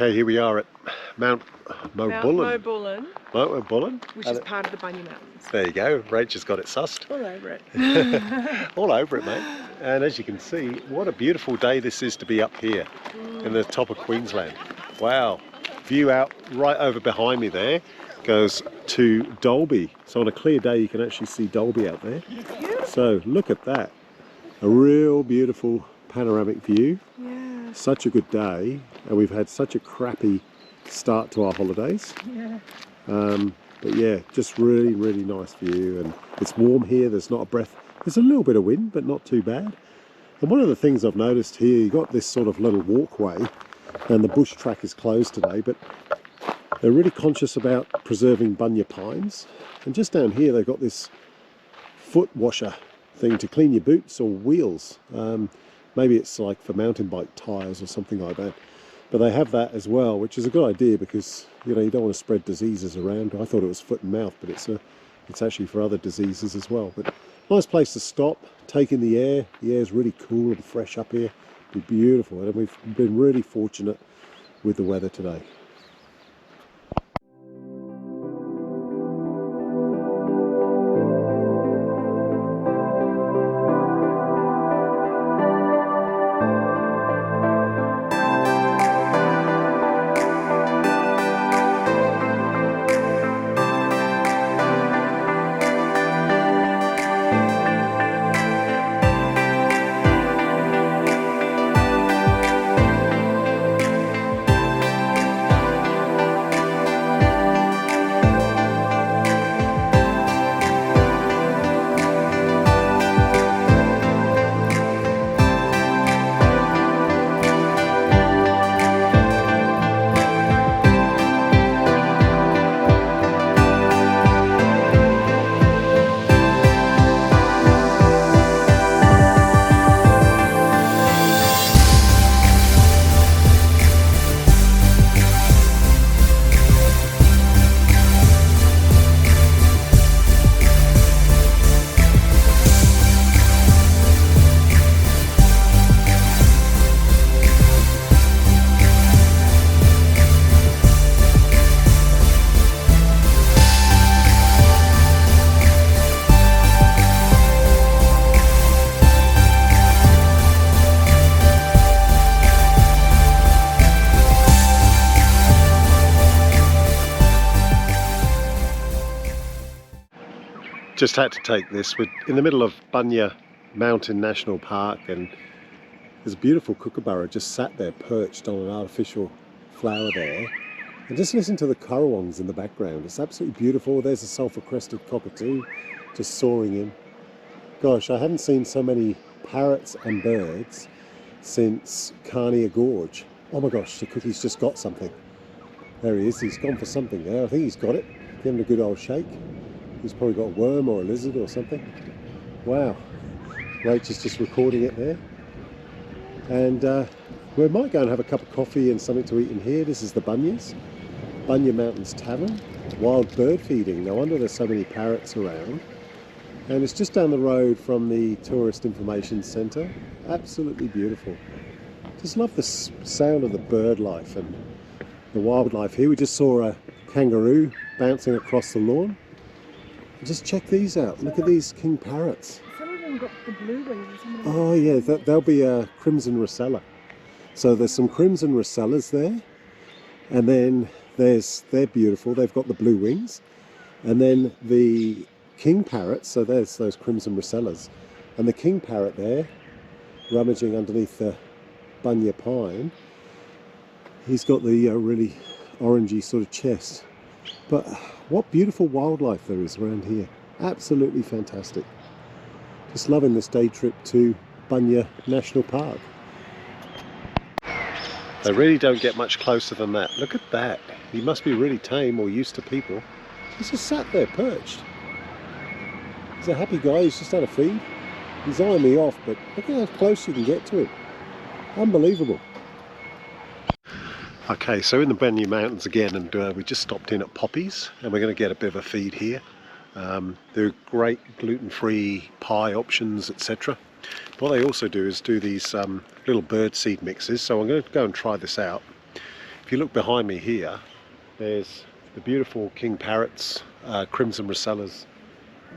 Okay, here we are at Mount Mobullen. Mobullen, which is And part of the Bunya Mountains. there you go, Rach has got it sussed. All over it. All over it, mate. And as you can see, what a beautiful day this is to be up here in the top of Queensland. Wow. View out right over behind me there goes to Dalby. So on a clear day you can actually see Dalby out there. So look at that. A real beautiful panoramic view. Yeah. Such a good day, and we've had such a crappy start to our holidays. Yeah. But yeah, just really, really nice view, and it's warm here. There's not a breath. There's a little bit of wind, but not too bad. And one of the things I've noticed here, you got this sort of little walkway, and the bush track is closed today, but they're really conscious about preserving bunya pines. And just down here, they've got this foot washer thing to clean your boots or wheels. Maybe it's like for mountain bike tyres or something like that. But they have that as well, which is a good idea because, you know, you don't want to spread diseases around. I thought it was foot and mouth, but it's actually for other diseases as well. But nice place to stop, take in the air. The air's really cool and fresh up here. It'd be beautiful, and we've been really fortunate with the weather today. Just had to take this. We're in the middle of Bunya Mountain National Park, and there's a beautiful kookaburra just sat there perched on an artificial flower there. And just listen to the currawongs in the background. It's absolutely beautiful. There's a sulphur-crested cockatoo just soaring in. Gosh, I haven't seen so many parrots and birds since Kiangarow Gorge. Oh my gosh, the cookie's just got something. There he is. He's gone for something there. I think he's got it. Give him a good old shake. He's probably got a worm or a lizard or something. Wow. Rach is just recording it there. And we might go and have a cup of coffee and something to eat in here. This is the Bunyas, Bunya Mountains Tavern. Wild bird feeding. No wonder there's so many parrots around. And it's just down the road from the Tourist Information Centre. Absolutely beautiful. Just love the sound of the bird life and the wildlife here. We just saw a kangaroo bouncing across the lawn. Just check these out. Look at these king parrots. Some of them got the blue wings. Oh yeah, they'll be a crimson rosella. So there's some crimson rosellas there, and then they're beautiful. They've got the blue wings, and then the king parrots. So there's those crimson rosellas, and the king parrot there, rummaging underneath the bunya pine. He's got the really orangey sort of chest. But what beautiful wildlife there is around here. Absolutely fantastic. Just loving this day trip to Bunya National Park. They really don't get much closer than that. Look at that. He must be really tame or used to people. He's just sat there perched. He's a happy guy. He's just had a feed. He's eyeing me off, but look at how close you can get to him. Unbelievable. Okay, so in the Bunya Mountains again, and we just stopped in at Poppy's, and we're going to get a bit of a feed here. There are great gluten-free pie options, etc. What they also do is do these little bird seed mixes, so I'm going to go and try this out. If if you look behind me here, there's the beautiful king parrots, crimson rosellas,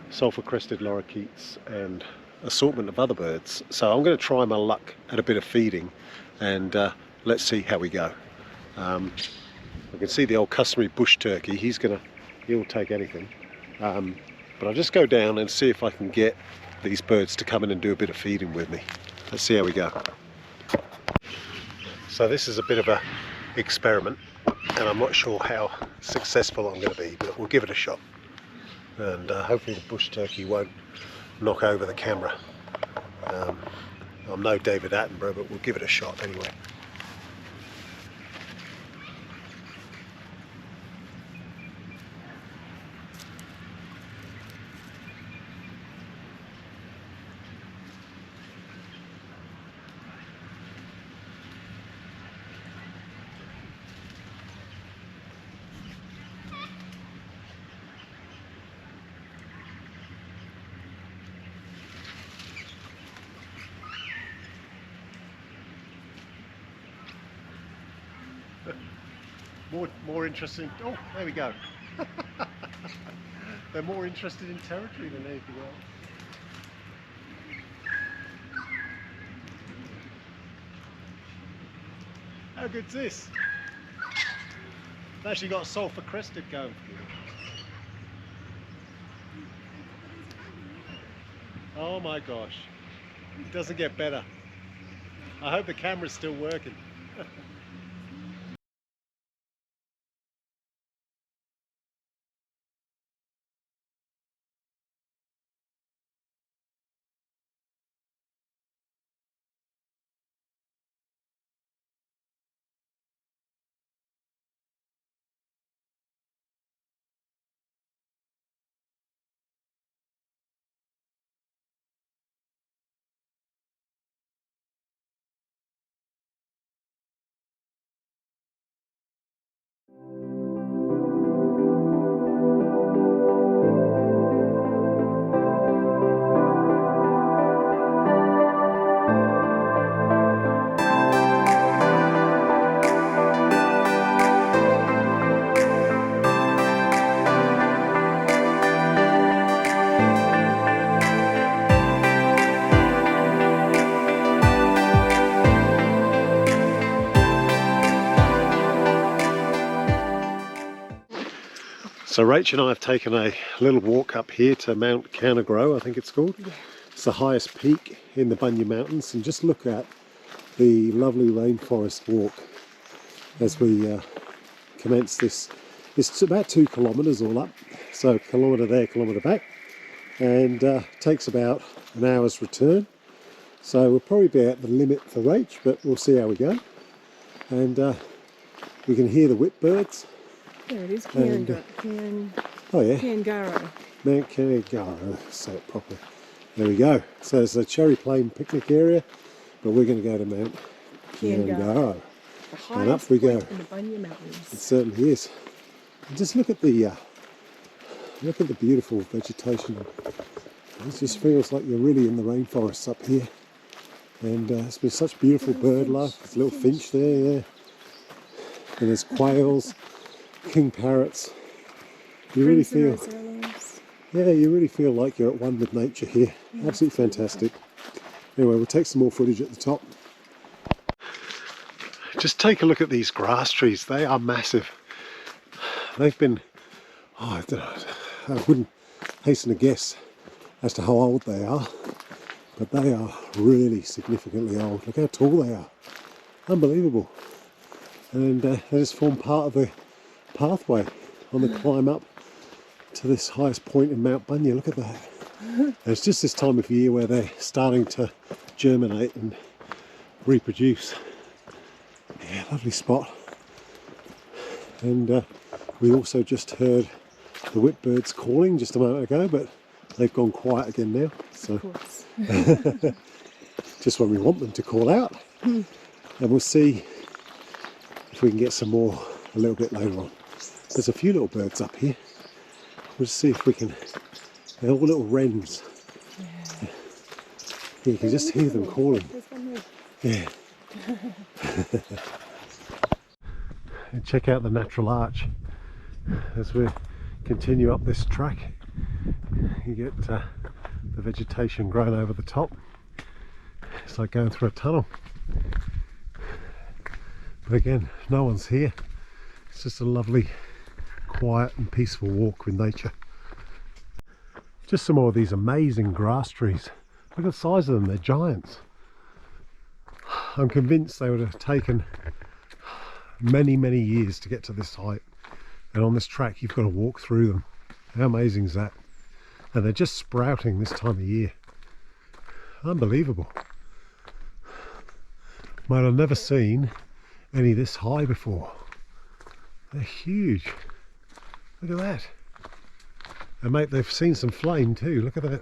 sulphur-crested lorikeets, and assortment of other birds. So I'm going to try my luck at a bit of feeding, and let's see how we go. I can see the old customary bush turkey. He'll take anything. But I'll just go down and see if I can get these birds to come in and do a bit of feeding with me. Let's see how we go. So this is a bit of a experiment, and I'm not sure how successful I'm going to be, but we'll give it a shot. And hopefully the bush turkey won't knock over the camera. I'm no David Attenborough, but we'll give it a shot anyway. More interested in, oh, there we go. They're more interested in territory than anything else. How good's this? I've actually got a sulphur crested going for you. Oh my gosh, it doesn't get better. I hope the camera's still working. So Rach and I have taken a little walk up here to Mount Kiangarow, I think it's called. Yeah. It's the highest peak in the Bunya Mountains, and just look at the lovely rainforest walk as we commence this. It's about 2 kilometres all up, so kilometre there, kilometre back, and takes about an hour's return. So we'll probably be at the limit for Rach, but we'll see how we go. And we can hear the whipbirds. There it is, oh yeah, Kiangarow. Mount Kiangarow, say it properly. There we go. So it's a cherry plain picnic area, but we're going to go to Mount Kiangarow. And up we go. In the Bunya Mountains. It certainly is. And just look at the beautiful vegetation. It just feels like you're really in the rainforests up here. And it's been such beautiful bird life. There's a little finch there, yeah. And there's quails, king parrots. You really feel, yeah, you really feel like you're at one with nature here. Absolutely fantastic. Anyway, we'll take some more footage at the top. Just take a look at these grass trees. They are massive. They've been, oh, I don't know, I wouldn't hasten to guess as to how old they are, but they are really significantly old. Look how tall they are. Unbelievable. And they just form part of the pathway on the climb up to this highest point in Mount Bunya. Look at that. And it's just this time of year where they're starting to germinate and reproduce. Yeah, lovely spot. And we also just heard the whipbirds calling just a moment ago, but they've gone quiet again now. So just when we want them to call out. And we'll see if we can get some more a little bit later on. There's a few little birds up here. We'll see if we can. They're all little wrens. Yeah. You can just hear them calling. Yeah. and check out the natural arch as we continue up this track. You get the vegetation growing over the top. It's like going through a tunnel, but again, no one's here. It's just a lovely, quiet and peaceful walk with nature. Just some more of these amazing grass trees. Look at the size of them, they're giants. I'm convinced they would have taken many years to get to this height, and on this track you've got to walk through them. How amazing is that? And they're just sprouting this time of year. Unbelievable. Mate, I've never seen any this high before. They're huge. Look at that. And mate, they've seen some flame too. Look at that.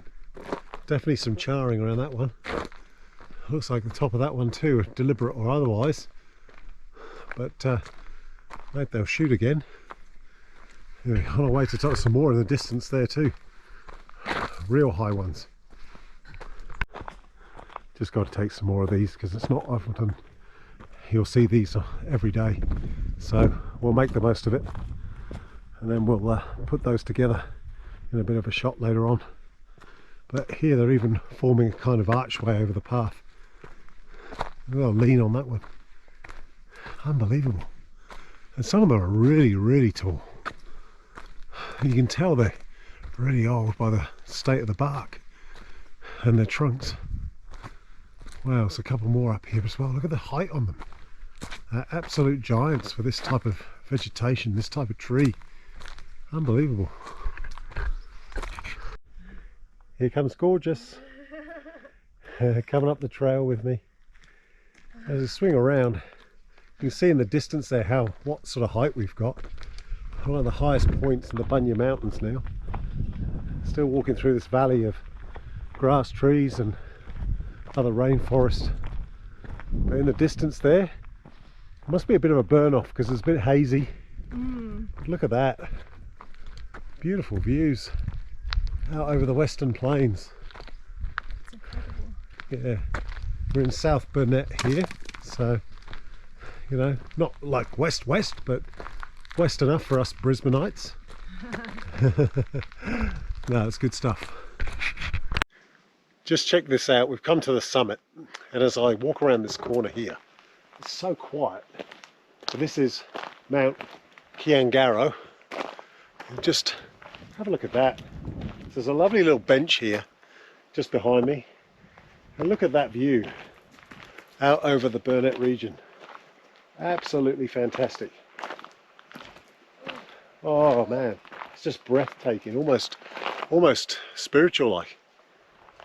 Definitely some charring around that one. Looks like the top of that one too, deliberate or otherwise. But mate, they'll shoot again. Anyway, on our way to touch some more in the distance there too. Real high ones. Just got to take some more of these because it's not often you'll see these every day. So we'll make the most of it, and then we'll put those together in a bit of a shot later on. But here they're even forming a kind of archway over the path. I'll lean on that one. Unbelievable. And some of them are really tall. You can tell they're really old by the state of the bark and their trunks. Wow, there's a couple more up here as well. Look at the height on them. Absolute giants for this type of vegetation, this type of tree. Unbelievable. Here comes Gorgeous. Coming up the trail with me. As we swing around, you can see in the distance there what sort of height we've got. One of the highest points in the Bunya Mountains now. Still walking through this valley of grass, trees and other rainforest. But in the distance there, must be a bit of a burn off because it's a bit hazy. But look at that. Beautiful views out over the Western Plains. It's incredible. Yeah, we're in South Burnett here, so you know, not like west, but west enough for us Brisbaneites. No, it's good stuff. Just check this out, we've come to the summit, and as I walk around this corner here, it's so quiet. So this is Mount Kiangarow. And just have a look at that. There's a lovely little bench here just behind me, and look at that view out over the Burnett region. Absolutely fantastic. Oh man, it's just breathtaking, almost spiritual like.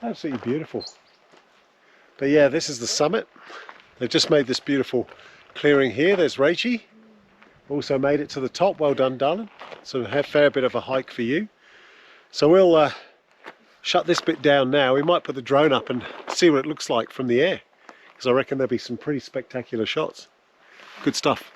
Absolutely beautiful. But yeah, this is the summit. They've just made this beautiful clearing here. There's Rachie. Also made it to the top. Well done, darling. So a fair bit of a hike for you. So we'll shut this bit down now. We might put the drone up and see what it looks like from the air, because I reckon there'll be some pretty spectacular shots. Good stuff.